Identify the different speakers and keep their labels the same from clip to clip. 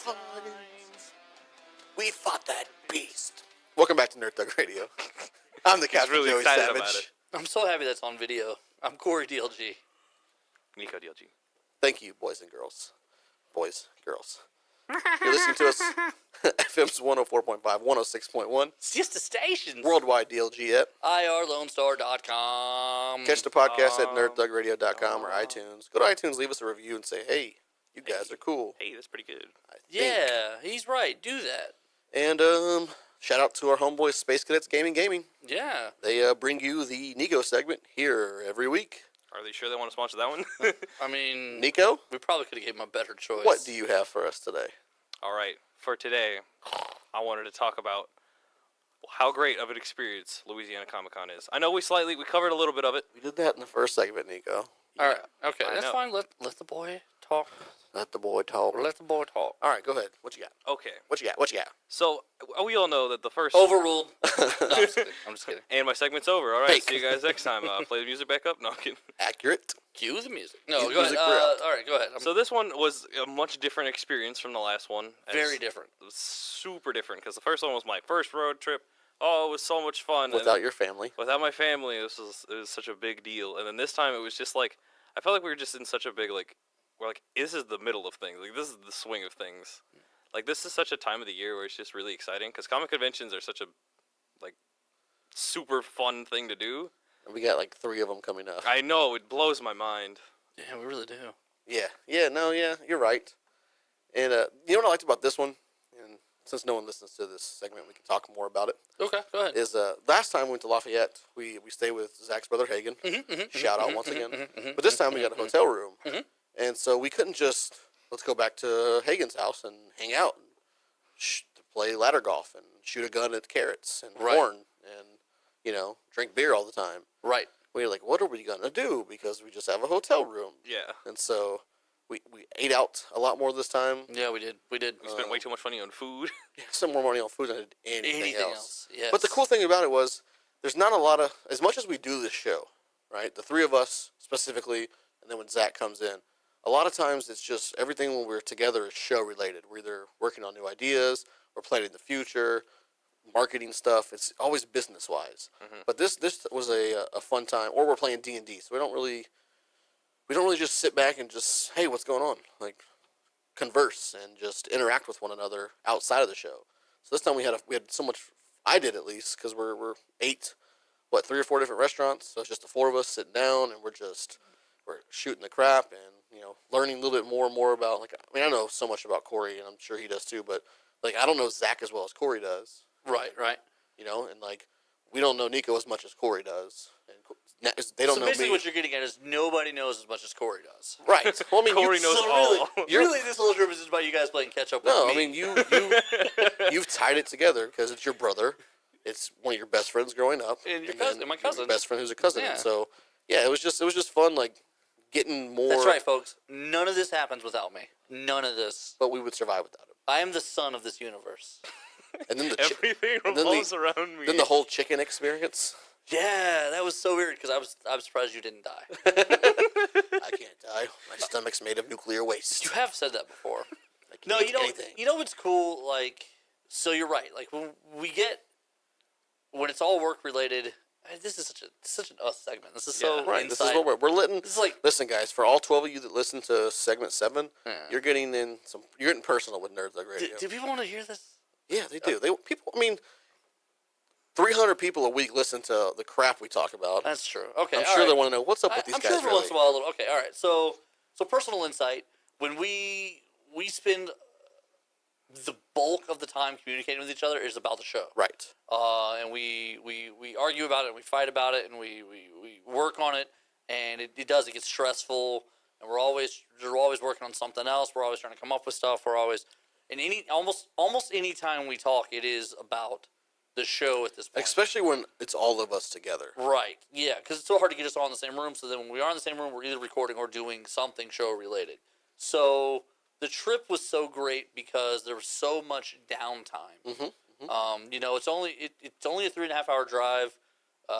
Speaker 1: times. We fought that beast. Welcome back to Nerd Thug Radio. I'm the Captain
Speaker 2: really
Speaker 1: Joey
Speaker 2: excited
Speaker 1: Savage.
Speaker 2: about it.
Speaker 3: I'm so happy that's on video. I'm Corey DLG.
Speaker 2: Nico DLG.
Speaker 1: Thank you, boys and girls. Boys, girls. You're listening to us. FM's 104.5, 106.1.
Speaker 3: Siesta Stations.
Speaker 1: Worldwide DLG at.
Speaker 3: IRLoneStar.com.
Speaker 1: Catch the podcast at nerdthugradio.com or iTunes. Go to iTunes, leave us a review, and say, hey, you guys are cool.
Speaker 2: Hey, that's pretty good.
Speaker 1: I think.
Speaker 3: Yeah, he's right. Do that.
Speaker 1: And shout out to our homeboys, Space Cadets Gaming.
Speaker 3: Yeah.
Speaker 1: They bring you the Nico segment here every week.
Speaker 2: Are they sure they want to sponsor that one?
Speaker 3: I mean,
Speaker 1: Nico,
Speaker 3: we probably could have given him a better choice.
Speaker 1: what do you have for us today?
Speaker 2: All right. For today, I wanted to talk about how great of an experience Louisiana Comic-Con is. I know we covered a little bit of it.
Speaker 1: We did that in the first segment, Nico.
Speaker 3: All right. Okay,
Speaker 2: I
Speaker 3: that's
Speaker 2: know.
Speaker 3: fine. Let the boy talk.
Speaker 1: Let the boy talk.
Speaker 3: Let the boy talk.
Speaker 1: All right, go ahead. What you got?
Speaker 2: Okay.
Speaker 1: What you got?
Speaker 2: So, we all know that the first...
Speaker 3: Overruled. No, I'm just kidding.
Speaker 2: And my segment's over. All right,
Speaker 1: Fake.
Speaker 2: see you guys next time. Play the music back up. No, I'm kidding.
Speaker 1: Accurate.
Speaker 3: Cue the music. No,
Speaker 1: Cue the
Speaker 3: go ahead.
Speaker 1: music, we're out.
Speaker 3: All right, go ahead.
Speaker 2: So this one was a much different experience from the last one.
Speaker 3: Very different.
Speaker 2: It was super different because the first one was my first road trip. Oh, it was so much fun.
Speaker 1: Without your family.
Speaker 2: Without my family, it was such a big deal. And then this time it was just like, I felt like we were just in such a big, like, we're like, this is the middle of things. Like, this is the swing of things. Like, this is such a time of the year where it's just really exciting because comic conventions are such a, like, super fun thing to do.
Speaker 1: And we got like 3 of them coming up.
Speaker 2: I know, it blows my mind.
Speaker 3: Yeah, we really do.
Speaker 1: Yeah, you're right. And you know what I liked about this one? And since no one listens to this segment, we can talk more about it.
Speaker 3: Okay, go ahead.
Speaker 1: Is last time we went to Lafayette, we stayed with Zach's brother Hagen. Shout out once again. But this time we got a hotel room. And so we couldn't just, let's go back to Hagen's house and hang out and play ladder golf and shoot a gun at carrots and corn and, you know, drink beer all the time.
Speaker 3: Right.
Speaker 1: We were like, what are we going to do? Because we just have a hotel room.
Speaker 2: Yeah.
Speaker 1: And so we ate out a lot more this time.
Speaker 3: Yeah, we did. We
Speaker 2: spent way too much money on food.
Speaker 1: Some more money on food than I did anything else.
Speaker 3: Yes.
Speaker 1: But the cool thing about it was there's not a lot of, as much as we do this show, right? The 3 of us specifically, and then when Zach comes in, a lot of times it's just everything when we're together is show related. We're either working on new ideas, we're planning the future, marketing stuff. It's always business wise. But this was a fun time. Or we're playing D&D, so we don't really just sit back and just, hey, what's going on? Like converse and just interact with one another outside of the show. So this time we had so much. I did at least because we're 3 or 4 different restaurants. So it's just the 4 of us sitting down and we're shooting the crap and, you know, learning a little bit more and more about, like, I mean, I know so much about Corey and I'm sure he does too, but like I don't know Zach as well as Corey does.
Speaker 3: Right.
Speaker 1: You know, and like we don't know Nico as much as Corey does, and they don't know me.
Speaker 3: So basically, what you're getting at is nobody knows as much as Corey does.
Speaker 1: Right. Well, I mean,
Speaker 2: Corey knows all.
Speaker 3: Really, this whole trip is just about you guys playing catch up with me.
Speaker 1: No, I mean you've tied it together because it's your brother. It's one of your best friends growing up,
Speaker 3: And your cousin, my cousin.
Speaker 1: Your best friend who's a cousin.
Speaker 3: Yeah.
Speaker 1: And so yeah, it was just fun, like getting more.
Speaker 3: That's right, folks. None of this happens without me. None of this.
Speaker 1: But we would survive without him.
Speaker 3: I am the sun of this universe.
Speaker 1: And then
Speaker 2: Everything revolves around me.
Speaker 1: Then the whole chicken experience.
Speaker 3: Yeah, that was so weird because I was surprised you didn't die.
Speaker 1: I can't die. My stomach's made of nuclear waste.
Speaker 3: You have said that before.
Speaker 1: I can't
Speaker 3: No,
Speaker 1: eat
Speaker 3: you know,
Speaker 1: anything.
Speaker 3: you know what's cool? Like, so you're right. Like when it's all work related. This is such an us segment. This is so
Speaker 1: right.
Speaker 3: inside.
Speaker 1: This is what we're letting.
Speaker 3: This is like,
Speaker 1: Listen, guys, for all 12 of you that listen to segment 7,
Speaker 3: Yeah.
Speaker 1: you're getting personal with Nerd Thug Radio.
Speaker 3: do people want to hear this?
Speaker 1: Yeah, they do. I mean, 300 people a week listen to the crap we talk about.
Speaker 3: That's true. Okay,
Speaker 1: I'm
Speaker 3: all
Speaker 1: sure
Speaker 3: right.
Speaker 1: they want to know what's up with these
Speaker 3: I'm
Speaker 1: guys.
Speaker 3: sure every
Speaker 1: really.
Speaker 3: once in a while, a little. Okay, all right. So personal insight. When we spend the bulk of the time communicating with each other is about the show.
Speaker 1: Right.
Speaker 3: And we argue about it, and we fight about it, and we work on it, and it gets stressful, and we're always working on something else. We're always trying to come up with stuff. We're always, and almost any time we talk, it is about the show at this point.
Speaker 1: Especially when it's all of us together.
Speaker 3: Right. Yeah, because it's so hard to get us all in the same room. So then when we are in the same room, we're either recording or doing something show related. So the trip was so great because there was so much downtime. You know, it's only a 3.5 hour drive.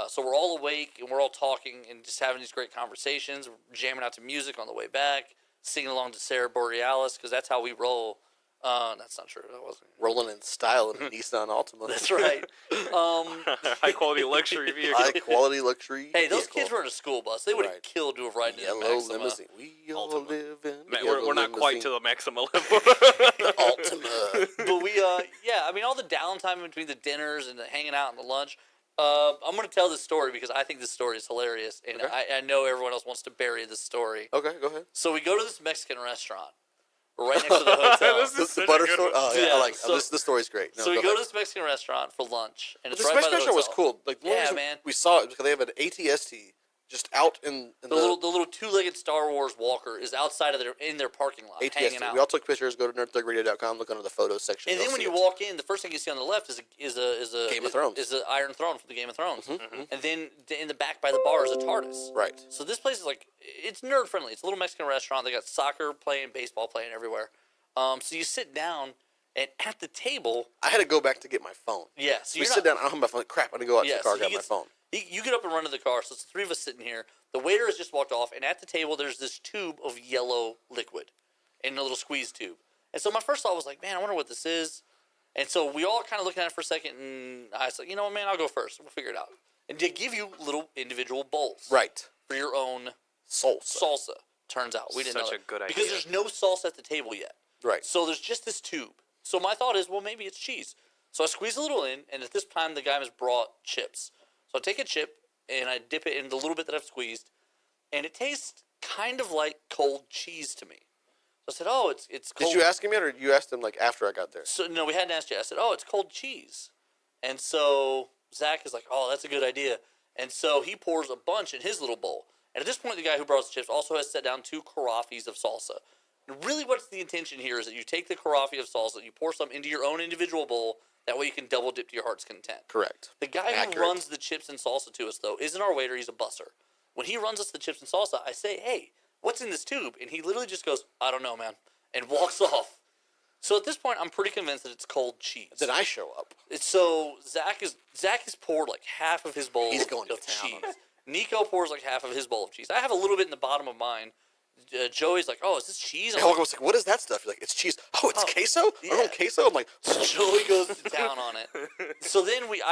Speaker 3: So we're all awake and we're all talking and just having these great conversations, jamming out to music on the way back, singing along to Sarah Borealis because that's how we roll That's not true. That wasn't.
Speaker 1: Rolling in style in a Nissan Altima.
Speaker 3: That's right.
Speaker 2: High quality luxury vehicle.
Speaker 1: High quality luxury.
Speaker 3: Hey, those
Speaker 1: vehicle.
Speaker 3: kids were in a school bus. They would have
Speaker 1: Right.
Speaker 3: killed to have ridden in a
Speaker 1: Yellow
Speaker 3: Maxima.
Speaker 1: limousine. We all
Speaker 3: Altima.
Speaker 1: live in.
Speaker 2: Man,
Speaker 1: yellow
Speaker 2: we're not quite to
Speaker 1: limousine.
Speaker 2: the Maxima level.
Speaker 1: Altima.
Speaker 3: But we, yeah, I mean, all the downtime in between the dinners and the hanging out and the lunch. I'm going to tell this story because I think this story is hilarious, and
Speaker 1: Okay.
Speaker 3: I know everyone else wants to bury this story.
Speaker 1: Okay, go ahead.
Speaker 3: So we go to this Mexican restaurant right next to the hotel.
Speaker 2: This is
Speaker 1: The
Speaker 2: such a
Speaker 1: butter
Speaker 2: good
Speaker 1: store.
Speaker 2: one.
Speaker 1: Oh yeah,
Speaker 3: Yeah,
Speaker 1: I like
Speaker 3: so-
Speaker 1: this. This story's great. No,
Speaker 3: So we go
Speaker 1: ahead.
Speaker 3: to this Mexican restaurant for lunch, and it's
Speaker 1: This
Speaker 3: right by
Speaker 1: Mexican
Speaker 3: the
Speaker 1: restaurant was
Speaker 3: hotel.
Speaker 1: cool. Like one
Speaker 3: Yeah,
Speaker 1: reason
Speaker 3: man.
Speaker 1: we saw it because they have an ATST just out in
Speaker 3: The little two-legged Star Wars walker is outside of their parking lot, hanging
Speaker 1: ATST.
Speaker 3: out.
Speaker 1: We all took pictures. Go to nerdthugradio.com. Look under the photos section.
Speaker 3: And then
Speaker 1: you'll
Speaker 3: when
Speaker 1: see
Speaker 3: you
Speaker 1: it.
Speaker 3: walk in, the first thing you see on the left is a
Speaker 1: Game of Thrones.
Speaker 3: is the Iron Throne from the Game of Thrones,
Speaker 1: Mm-hmm.
Speaker 3: and then in the back by the bar is a TARDIS.
Speaker 1: Right.
Speaker 3: So this place is like it's nerd friendly. It's a little Mexican restaurant. They got soccer playing, baseball playing everywhere. So you sit down, and at the table,
Speaker 1: I had to go back to get my phone.
Speaker 3: yeah. So
Speaker 1: We
Speaker 3: you're
Speaker 1: sit
Speaker 3: not,
Speaker 1: down. I don't have my phone. Crap! I need to go out
Speaker 3: Yeah,
Speaker 1: to the car.
Speaker 3: so
Speaker 1: Grab
Speaker 3: he
Speaker 1: my
Speaker 3: gets-
Speaker 1: phone.
Speaker 3: You get up and run to the car. So it's the three of us sitting here. The waiter has just walked off, and at the table there's this tube of yellow liquid, in a little squeeze tube. And so my first thought was like, man, I wonder what this is. And so we all kind of looked at it for a second, and I said, you know what, man, I'll go first. We'll figure it out. And they give you little individual bowls
Speaker 1: Right.
Speaker 3: for your own
Speaker 1: Salsa.
Speaker 3: salsa. Turns out we didn't
Speaker 2: Such
Speaker 3: know
Speaker 2: a
Speaker 3: that.
Speaker 2: good
Speaker 3: because
Speaker 2: idea.
Speaker 3: there's no salsa at the table yet.
Speaker 1: Right.
Speaker 3: So there's just this tube. So my thought is, well, maybe it's cheese. So I squeeze a little in, and at this time the guy has brought chips. So I take a chip and I dip it in the little bit that I've squeezed, and it tastes kind of like cold cheese to me. So I said, oh, it's cold.
Speaker 1: Did you ask him yet, or you asked him like after I got there?
Speaker 3: So no, we hadn't asked yet. I said, oh, it's cold cheese. And so Zach is like, oh, that's a good idea. And so he pours a bunch in his little bowl. And at this point, the guy who brought us the chips also has set down 2 carafes of salsa. And really what's the intention here is that you take the carafe of salsa, you pour some into your own individual bowl, that way you can double dip to your heart's content.
Speaker 1: Correct.
Speaker 3: The guy
Speaker 1: Accurate.
Speaker 3: who runs the chips and salsa to us, though, isn't our waiter, he's a busser. When he runs us the chips and salsa, I say, hey, what's in this tube? And he literally just goes, I don't know, man, and walks off. So at this point, I'm pretty convinced that it's cold cheese.
Speaker 1: Then I show up.
Speaker 3: So Zach has poured like half of his bowl
Speaker 1: He's going to
Speaker 3: of
Speaker 1: town on
Speaker 3: cheese. Nico pours like half of his bowl of cheese. I have a little bit in the bottom of mine. Joey's like, oh, is this cheese? I'm
Speaker 1: I
Speaker 3: like,
Speaker 1: was like, what is that stuff? You're like, it's cheese. Oh, it's
Speaker 3: Oh,
Speaker 1: queso?
Speaker 3: yeah.
Speaker 1: Oh, queso? I'm like,
Speaker 3: Joey goes to town on it. So then we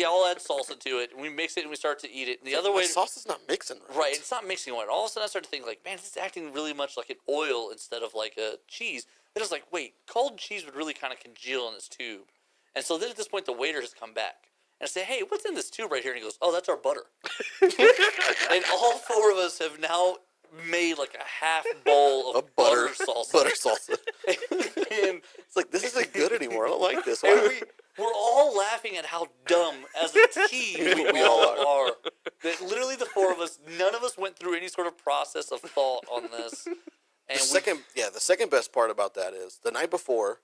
Speaker 3: all add salsa to it, and we mix it, and we start to eat it. And the other
Speaker 1: my
Speaker 3: way,
Speaker 1: sauce is not mixing right.
Speaker 3: right, it's not mixing well. All of a sudden, I start to think like, man, this is acting really much like an oil instead of like a cheese. Then it's like, wait, cold cheese would really kind of congeal in this tube. And so then at this point, the waiter has come back. And I say, hey, what's in this tube right here? And he goes, oh, that's our butter. And all 4 of us have now made like a half bowl of butter salsa.
Speaker 1: Butter salsa.
Speaker 3: and
Speaker 1: It's like, this isn't good anymore. I don't like this.
Speaker 3: and
Speaker 1: Why?
Speaker 3: we're all laughing at how dumb as a team we all are. That literally the 4 of us, none of us went through any sort of process of thought on this. And
Speaker 1: The second best part about that is the night before,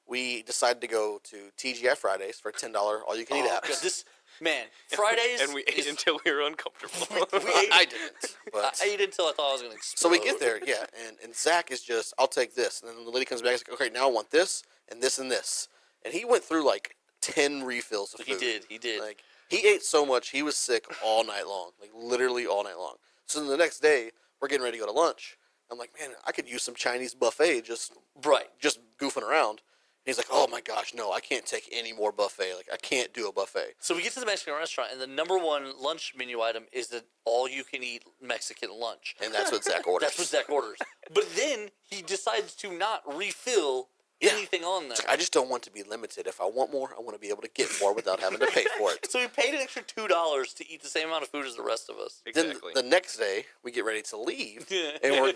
Speaker 1: we decided to go to TGI Fridays for $10 all you can eat apps.
Speaker 3: this man, Fridays
Speaker 2: And we ate until we were uncomfortable.
Speaker 3: we ate,
Speaker 1: I didn't. But
Speaker 3: I ate until I thought I was gonna explode.
Speaker 1: so we get there, yeah, and Zach is just, I'll take this, and then the lady comes back, and is like, okay, now I want this and this and this, and he went through like 10 refills of food.
Speaker 3: He did.
Speaker 1: Like he ate so much, he was sick all night long, like literally all night long. So then the next day, we're getting ready to go to lunch. I'm like, man, I could use some Chinese buffet, just goofing around. And he's like, oh my gosh, no, I can't take any more buffet. Like I can't do a buffet.
Speaker 3: So we get to the Mexican restaurant, and the number 1 lunch menu item is the all-you-can-eat Mexican lunch.
Speaker 1: And that's what Zach orders.
Speaker 3: That's what Zach orders. But then he decides to not refill
Speaker 1: Yeah.
Speaker 3: anything on there.
Speaker 1: It's like, I just don't want to be limited. If I want more, I want to be able to get more without having to pay for it.
Speaker 3: So we paid an extra $2 to eat the same amount of food as the rest of us.
Speaker 2: Exactly.
Speaker 1: Then the next day, we get ready to leave,
Speaker 3: Yeah.
Speaker 1: and we're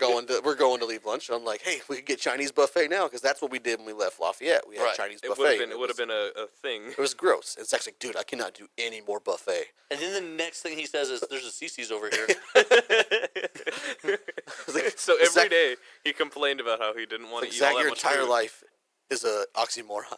Speaker 1: going to leave lunch. And I'm like, hey, we could get Chinese buffet now because that's what we did when we left Lafayette. We had
Speaker 3: Right.
Speaker 1: Chinese
Speaker 2: it
Speaker 1: buffet.
Speaker 2: would have been a thing.
Speaker 1: It was gross. It's actually, dude, I cannot do any more buffet.
Speaker 3: And then the next thing he says is, "There's a CC's over here."
Speaker 1: It's like,
Speaker 2: So every
Speaker 1: Zach,
Speaker 2: day he complained about how he didn't want
Speaker 1: like,
Speaker 2: to eat all
Speaker 1: Zach,
Speaker 2: that
Speaker 1: your
Speaker 2: much
Speaker 1: entire
Speaker 2: food.
Speaker 1: life is a oxymoron.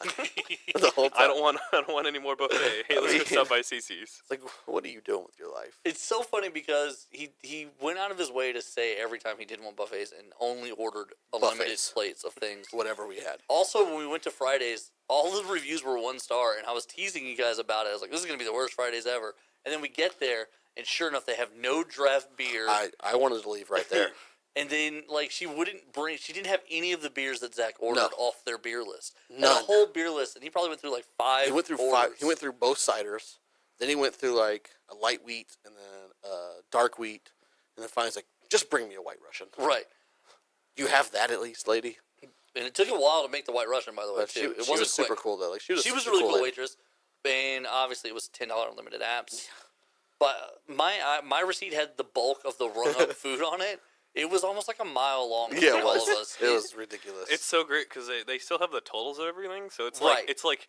Speaker 1: The whole time.
Speaker 2: I don't want any more buffet. Hey, let's go stop by CC's.
Speaker 1: It's like, what are you doing with your life?
Speaker 3: It's so funny because he went out of his way to say every time he didn't want buffets and only ordered unlimited
Speaker 1: Buffets.
Speaker 3: plates of things.
Speaker 1: Whatever we had.
Speaker 3: Also, when we went to Fridays, all the reviews were 1 star, and I was teasing you guys about it. I was like, "This is gonna be the worst Fridays ever." And then we get there, and sure enough, they have no draft beer.
Speaker 1: I wanted to leave right there.
Speaker 3: And then, like, she didn't have any of the beers that Zach ordered
Speaker 1: No.
Speaker 3: off their beer list.
Speaker 1: None.
Speaker 3: And a whole beer list, and he probably went through like five.
Speaker 1: He went through
Speaker 3: orders.
Speaker 1: He went through both ciders. Then he went through like a light wheat and then dark wheat, and then finally he's like, "Just bring me a White Russian."
Speaker 3: Right.
Speaker 1: You have that at least, lady.
Speaker 3: And it took a while to make the White Russian, by the way,
Speaker 1: But
Speaker 3: too. It
Speaker 1: she
Speaker 3: wasn't
Speaker 1: was super
Speaker 3: quick.
Speaker 1: cool though. Like she was
Speaker 3: a
Speaker 1: super
Speaker 3: really cool
Speaker 1: lady.
Speaker 3: waitress, and obviously it was $10 unlimited apps. But my receipt had the bulk of the run up food on it. It was almost like a mile long.
Speaker 1: Yeah,
Speaker 3: between
Speaker 1: it
Speaker 3: all
Speaker 1: was.
Speaker 3: of us.
Speaker 1: It was ridiculous.
Speaker 2: It's so great because they still have the totals of everything. So it's
Speaker 3: Right.
Speaker 2: it's like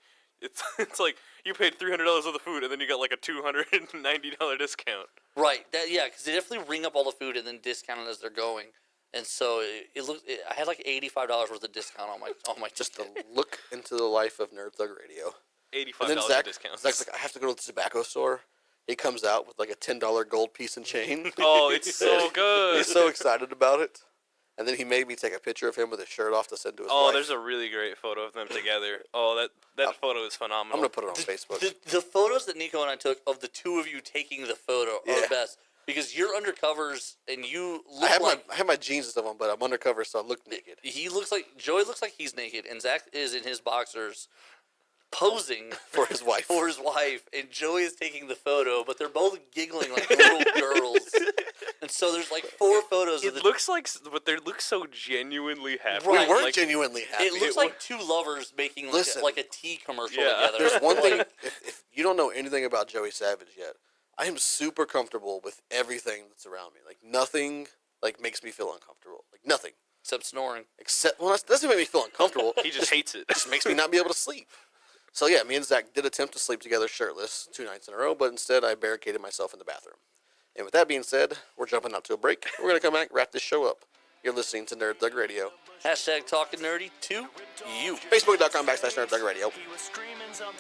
Speaker 2: you paid $300 of the food and then you got like a $290 discount.
Speaker 3: Right. Yeah, because they definitely ring up all the food and then discount it as they're going. And so I had like $85 worth of discount on my
Speaker 1: just to
Speaker 3: ticket.
Speaker 1: look into the life of Nerd Thug Radio.
Speaker 2: $85
Speaker 1: And then Zach,
Speaker 2: discount.
Speaker 1: Zach's like, I have to go to the tobacco store. He comes out with like a $10 gold piece and chain.
Speaker 2: Oh, it's so good.
Speaker 1: He's so excited about it. And then he made me take a picture of him with his shirt off to send to his wife.
Speaker 2: There's a really great photo of them together. Oh, that photo is phenomenal.
Speaker 1: I'm going to put it on Facebook.
Speaker 3: The photos that Nico and I took of the two of you taking the photo are
Speaker 1: Yeah.
Speaker 3: the best. Because you're undercovers and you look
Speaker 1: I have my jeans and stuff on, but I'm undercover, so I look naked.
Speaker 3: Joey looks like he's naked, and Zach is in his boxers, posing
Speaker 1: For his wife.
Speaker 3: for his wife, and Joey is taking the photo, but they're both giggling like little girls. And so there's like 4 photos of
Speaker 2: It looks like, but they look so genuinely happy.
Speaker 3: Right.
Speaker 1: We weren't
Speaker 2: Like,
Speaker 1: genuinely happy.
Speaker 3: It looks like two lovers making like,
Speaker 1: Listen.
Speaker 3: like a tea commercial
Speaker 2: Yeah.
Speaker 3: together.
Speaker 1: There's one thing, if you don't know anything about Joey Savage yet, I am super comfortable with everything that's around me. Like, nothing, like, makes me feel uncomfortable. Like, nothing.
Speaker 3: Except snoring.
Speaker 1: Except, well, that doesn't make me feel uncomfortable.
Speaker 2: He just hates it.
Speaker 1: It just makes me not be able to sleep. So, yeah, me and Zach did attempt to sleep together shirtless 2 nights in a row, but instead I barricaded myself in the bathroom. And with that being said, we're jumping out to a break. We're going to come back, wrap this show up. You're listening to Nerd Thug Radio.
Speaker 3: # talking nerdy to you.
Speaker 1: Facebook.com/Nerd Thug Radio.
Speaker 4: He was screaming something.